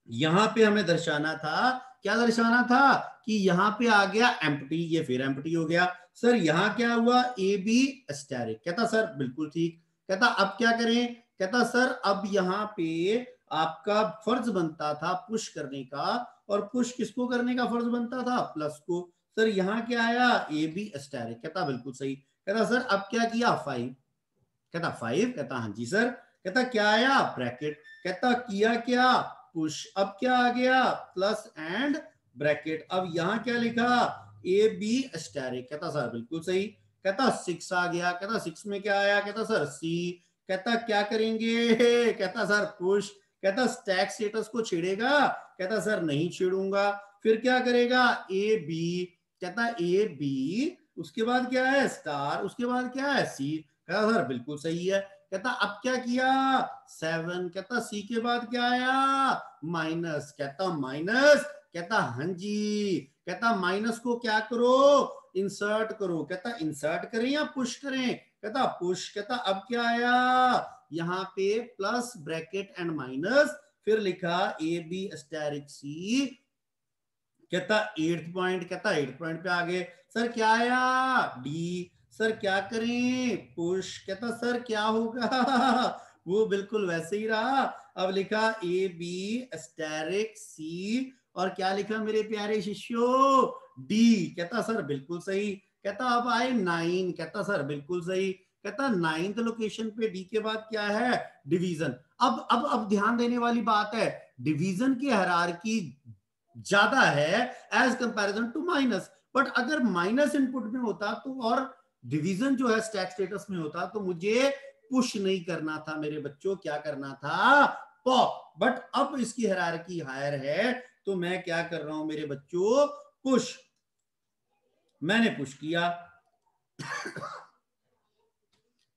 यहां पे हमें दर्शाना था, क्या दर्शाना था कि यहां पे आ गया एम्प्टी, ये फिर एम्प्टी हो गया। सर यहां क्या हुआ, ए बी स्टैरिक। कहता सर बिल्कुल ठीक। कहता अब क्या करें, कहता सर अब यहाँ पे आपका फर्ज बनता था पुश करने का, और पुश किसको करने का फर्ज बनता था, प्लस को। सर यहाँ क्या आया, ए बी स्टैरिक। कहता बिल्कुल सही। कहता सर अब क्या किया, 5। कहता 5। कहता हाँ जी सर। कहता क्या आया, ब्रैकेट। कहता किया क्या, पुश। अब क्या आ गया, प्लस एंड ब्रैकेट। अब यहां क्या लिखा, ए बी स्टेरिक। कहता सर बिल्कुल सही। कहता 6 आ गया। कहता 6 में क्या आया? कहता सर सी। कहता क्या करेंगे? कहता सर पुश। कहता स्टैक स्टेटस को छेड़ेगा? कहता सर नहीं छेड़ूंगा। फिर क्या करेगा? A B. कहता ए बी, उसके बाद क्या है? स्टार, उसके बाद क्या है? सी। कहता सर बिल्कुल सही है। कहता अब क्या किया? 7। कहता सी के बाद क्या आया? माइनस। कहता माइनस। कहता हाँ जी। कहता माइनस को क्या करो? इंसर्ट करो। कहता इंसर्ट करें या पुश करें? कहता पुश। कहता अब क्या आया? यहाँ पे प्लस ब्रैकेट एंड माइनस, फिर लिखा ए बी स्टेरिक सी। कहता 8th पॉइंट। कहता 8th पॉइंट पे आ गए। सर क्या आया? डी। सर क्या करें? पुश। कहता सर क्या होगा? वो बिल्कुल वैसे ही रहा। अब लिखा ए बी स्टेरिक सी, और क्या लिखा मेरे प्यारे शिष्यों? डी। कहता सर बिल्कुल सही। कहता अब आए 9। कहता सर बिल्कुल सही। कहता 9th लोकेशन पे डी के बाद क्या है? डिवीजन। अब ध्यान देने वाली बात है, डिवीजन की हायरार्की ज्यादा है as comparison to minus. But अगर माइनस इनपुट में होता तो, और डिवीजन जो है स्टैक स्टेटस में होता, तो मुझे पुश नहीं करना था मेरे बच्चों, क्या करना था? पॉप। बट अब इसकी हायरार्की हायर है, तो मैं क्या कर रहा हूं मेरे बच्चों? पुश। मैंने पुश किया।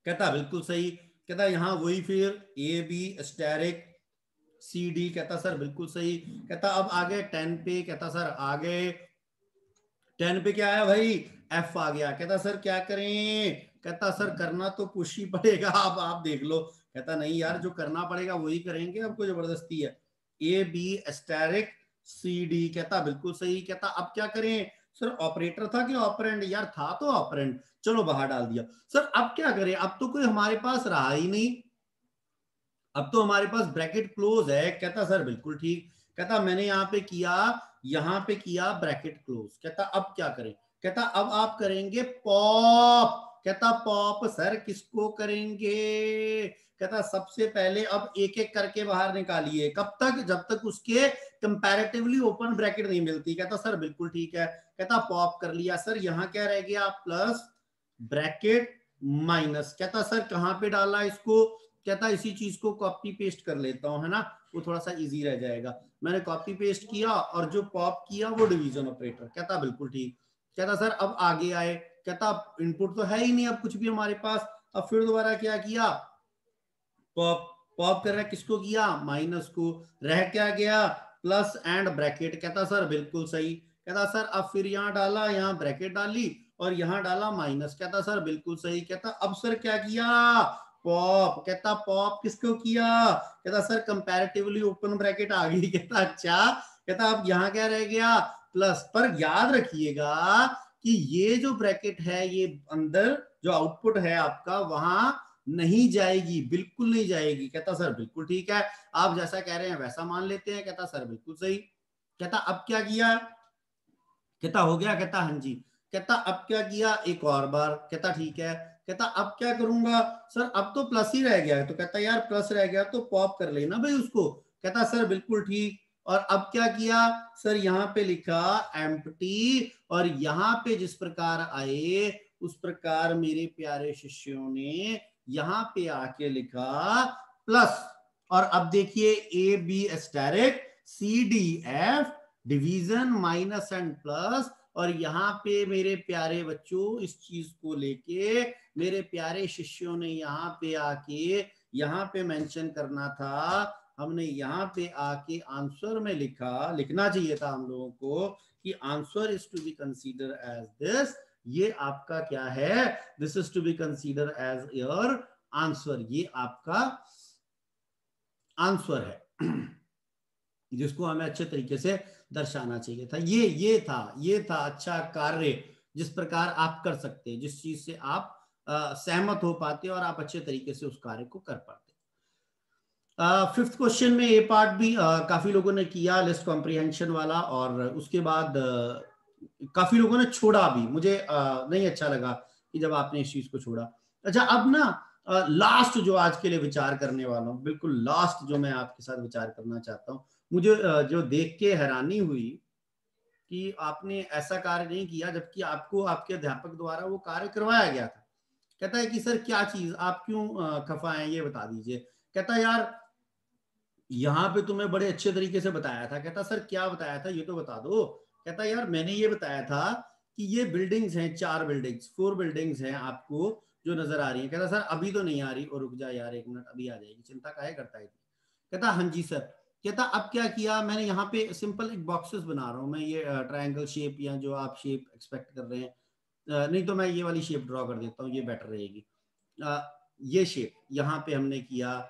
कहता बिल्कुल सही। कहता यहां वही फिर A B asterisk C D. कहता सर बिल्कुल सही। कहता अब आगे 10 पे। कहता सर आगे 10 पे क्या आया भाई? एफ आ गया। कहता सर क्या करें? कहता सर करना तो पुश ही पड़ेगा, अब आप देख लो। कहता नहीं यार, जो करना पड़ेगा वही करेंगे, अब कोई जबरदस्ती है। A B asterisk C D. कहता बिल्कुल सही। कहता अब क्या करें? सर ऑपरेटर था कि ऑपरेंड? यार था तो ऑपरेंड, चलो बाहर डाल दिया। सर अब क्या करें? अब तो कोई हमारे पास रहा ही नहीं, अब तो हमारे पास ब्रैकेट क्लोज है। कहता सर बिल्कुल ठीक। कहता मैंने यहां पे किया ब्रैकेट क्लोज। कहता अब क्या करें? कहता अब आप करेंगे पॉप। कहता पॉप सर किसको करेंगे? कहता सबसे पहले अब एक एक करके बाहर निकालिए। कब तक? जब तक उसके कंपैरेटिवली ओपन ब्रैकेट नहीं मिलती। कहता सर बिल्कुल ठीक है। कहता पॉप कर लिया। सर यहां क्या रह गया? Plus bracket minus. कहता सर कहां पे डाला इसको? कहता इसी चीज को कॉपी पेस्ट कर लेता हूं, है ना, वो थोड़ा सा इजी रह जाएगा। मैंने कॉपी पेस्ट किया और जो पॉप किया वो डिवीजन ऑपरेटर। कहता बिल्कुल ठीक। कहता सर अब आगे आए। कहता इनपुट तो है ही नहीं अब कुछ भी हमारे पास। अब फिर दोबारा क्या किया? पॉप। पॉप कर रहा है, किसको किया? माइनस को। रह क्या गया? Plus and bracket. कहता सर बिल्कुल सही। कहता सर अब फिर यहां डाला, यहां ब्रैकेट डाली और यहां डाला माइनस। कहता सर बिल्कुल सही। कहता अब सर क्या किया? पॉप। कहता पॉप किसको किया? कहता सर कंपैरेटिवली ओपन ब्रैकेट आ गई। कहता अच्छा। कहता अब यहां क्या रह गया? प्लस। पर याद रखिएगा कि ये जो ब्रैकेट है, ये अंदर जो आउटपुट है आपका, वहां नहीं जाएगी, बिल्कुल नहीं जाएगी। कहता सर बिल्कुल ठीक है, आप जैसा कह रहे हैं वैसा मान लेते हैं। कहता सर बिल्कुल सही। कहता अब क्या किया? कहता हो गया? कहता हाँ जी। कहता अब क्या किया? एक और बार। कहता ठीक है। कहता अब क्या करूंगा? सर अब तो प्लस ही रह गया है। तो कहता यार प्लस रह गया तो पॉप कर लेना भाई उसको। कहता सर बिल्कुल ठीक। और अब क्या किया? सर यहाँ पे लिखा एम्प्टी, और यहाँ पे जिस प्रकार आए उस प्रकार मेरे प्यारे शिष्यों ने यहाँ पे आके लिखा प्लस। और अब देखिए A B asterisk C D F division minus and plus. और यहाँ पे मेरे प्यारे बच्चों इस चीज को लेके मेरे प्यारे शिष्यों ने यहाँ पे आके यहाँ पे मेंशन करना था। हमने यहाँ पे आके आंसर में लिखना चाहिए था हम लोगों को कि answer is to be consider as this. ये आपका क्या है? This is to be consider as your answer. ये आपका आंसर है जिसको हमें अच्छे तरीके से दर्शाना चाहिए था। ये था अच्छा कार्य जिस प्रकार आप कर सकते हैं, जिस चीज से आप सहमत हो पाते और आप अच्छे तरीके से उस कार्य को कर पाते। 5th क्वेश्चन में ये पार्ट भी काफी लोगों ने किया, लिस्ट कॉम्प्रिहेंशन वाला, और उसके बाद काफी लोगों ने छोड़ा भी। मुझे नहीं अच्छा लगा कि जब आपने इस चीज को छोड़ा। अच्छा अब ना लास्ट जो आज के लिए विचार करने वाला हूँ, बिल्कुल लास्ट जो मैं आपके साथ विचार करना चाहता हूँ, मुझे जो देख के हैरानी हुई कि आपने ऐसा कार्य नहीं किया जबकि आपको आपके अध्यापक द्वारा वो कार्य करवाया गया था। कहता है कि सर क्या चीज, आप क्यों खफा हैं ये बता दीजिए। कहता है यार यहाँ पे तुम्हें बड़े अच्छे तरीके से बताया था। कहता सर क्या बताया था ये तो बता दो। कहता यार मैंने ये बताया था कि ये बिल्डिंग्स हैं, 4 बिल्डिंग्स, 4 बिल्डिंग्स हैं आपको जो नजर आ रही है। कहता सर अभी तो नहीं आ रही, और रुक जा यार 1 मिनट, अभी आ जाएगी, चिंता काहे करता है। कहता हाँ जी सर। कहता अब क्या किया मैंने, यहाँ पे सिंपल एक बॉक्सेस बना रहा हूँ मैं, ये ट्रायंगल शेप या जो आप शेप एक्सपेक्ट कर रहे हैं, नहीं तो मैं ये वाली शेप ड्रॉ कर देता हूँ, ये बेटर रहेगी। ये शेप यहाँ पे हमने किया,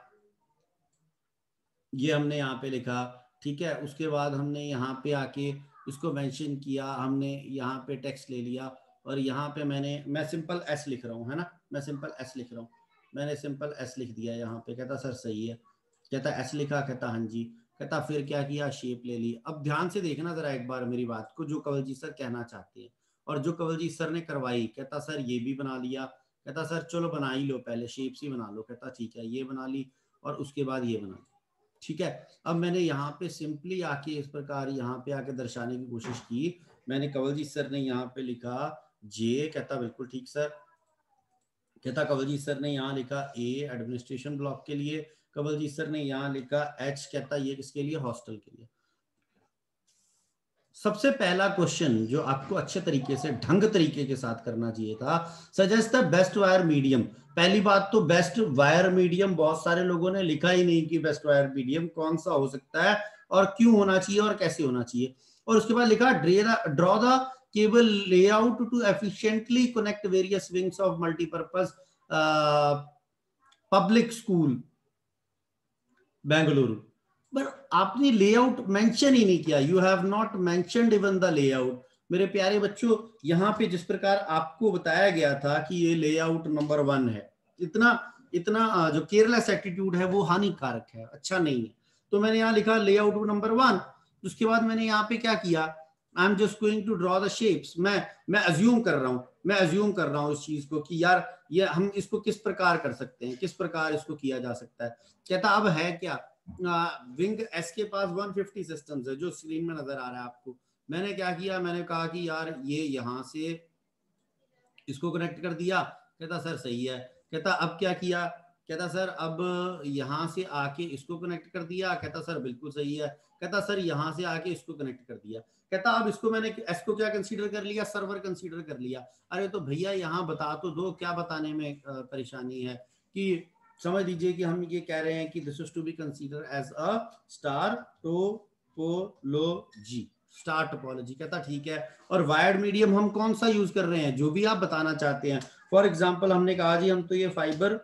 ये हमने यहाँ पे लिखा, ठीक है। उसके बाद हमने यहाँ पे आके इसको मेंशन किया, हमने यहाँ पे टेक्स्ट ले लिया, और यहाँ पे मैं सिंपल एस लिख रहा हूँ, है ना, मैं सिंपल एस लिख रहा हूँ, मैंने सिंपल एस लिख दिया यहाँ पे। कहता सर सही है। कहता एस लिखा। कहता हाँ जी। कहता फिर क्या किया, शेप ले ली। अब ध्यान से देखना जरा एक बार मेरी बात को, जो कंवलजीत सर कहना चाहते हैं और जो कंवलजीत सर ने करवाई। कहता सर ये भी बना लिया। कहता सर चलो बना ही लो, पहले शेप्स ही बना लो। कहता ठीक है, ये बना ली और उसके बाद ये बना ली, ठीक है। अब मैंने यहाँ पे सिंपली आके इस प्रकार यहाँ पे आके दर्शाने की कोशिश की। मैंने, कंवलजीत सर ने यहाँ पे लिखा जे। कहता बिल्कुल ठीक सर। कहता कंवलजीत सर ने यहाँ लिखा ए एडमिनिस्ट्रेशन ब्लॉक के लिए, कंवलजीत सर ने यहाँ लिखा एच। कहता ये किसके लिए, हॉस्टल के लिए। सबसे पहला क्वेश्चन जो आपको अच्छे तरीके से ढंग तरीके के साथ करना चाहिए था, suggest the best wire medium. पहली बात तो बेस्ट वायर मीडियम बहुत सारे लोगों ने लिखा ही नहीं कि बेस्ट वायर मीडियम कौन सा हो सकता है और क्यों होना चाहिए और कैसे होना चाहिए। और उसके बाद लिखा draw the cable layout to efficiently connect various wings of multipurpose public school Bengaluru. पर आपने लेआउट मेंशन ही नहीं किया, you have not mentioned even the layout. मेरे प्यारे बच्चों, यहाँ पे जिस प्रकार आपको बताया गया था कि ये लेआउट नंबर 1 है, इतना इतना जो केयरलेस एटीट्यूड है वो हानिकारक है, अच्छा नहीं है। तो मैंने यहाँ लिखा लेआउट नंबर 1। उसके बाद मैंने यहाँ पे क्या किया, I am just going to draw the shapes. मैं अज्यूम कर रहा हूँ, मैं अज्यूम कर रहा हूँ इस चीज को कि यार ये हम इसको किस प्रकार कर सकते हैं, किस प्रकार इसको किया जा सकता है। कहता अब है क्या, विंग एस के पास 150 सिस्टम्स है जो स्क्रीन में नजर आ रहा है आपको। मैंने क्या किया, मैंने कहा कि यार ये यहां से इसको कनेक्ट कर दिया। कहता सर सही है। कहता अब क्या किया। कहता सर अब यहां से आके इसको कनेक्ट कर दिया। कहता सर बिल्कुल सही है। कहता सर यहां से आके इसको कनेक्ट कर दिया। कहता अब इसको मैंने एस को क्या कंसीडर कर लिया, सर्वर कंसीडर कर लिया। अरे तो भैया यहाँ बता तो दो, क्या बताने में परेशानी है। कि समझ लीजिए कि हम ये कह रहे हैं कि this is to be consider as a star topology, star topology. कहता ठीक है। और वायर्ड मीडियम हम कौन सा यूज कर रहे हैं, जो भी आप बताना चाहते हैं। फॉर एग्जांपल हमने कहा जी हम तो ये फाइबर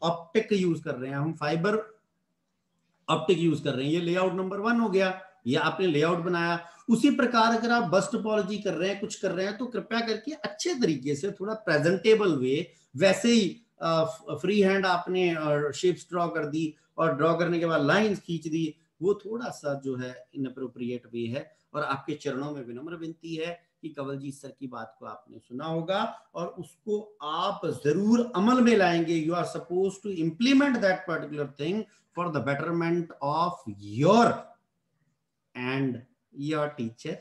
ऑप्टिक यूज कर रहे हैं, हम फाइबर ऑप्टिक यूज कर रहे हैं। ये लेआउट नंबर 1 हो गया, ये आपने लेआउट बनाया। उसी प्रकार अगर आप बस टोपोलॉजी कर रहे हैं, कुछ कर रहे हैं, तो कृपया करके अच्छे तरीके से थोड़ा प्रेजेंटेबल वे, वैसे ही फ्री हैंड आपने शेप्स ड्रॉ कर दी और ड्रॉ करने के बाद लाइंस खींच दी, वो थोड़ा सा जो है इनअप्रोप्रिएट वे है। और आपके चरणों में विनम्र विनती है कि कंवलजीत सर की बात को आपने सुना होगा और उसको आप जरूर अमल में लाएंगे। You are suppose to implement that particular thing for the betterment of your and your teacher.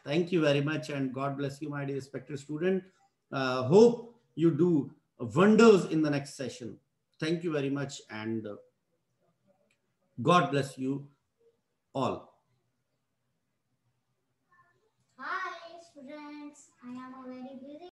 Thank you very much and God bless you, my dear respected student. Hope you do wonders in the next session. Thank you very much and God bless you all. Hi students, I am a very busy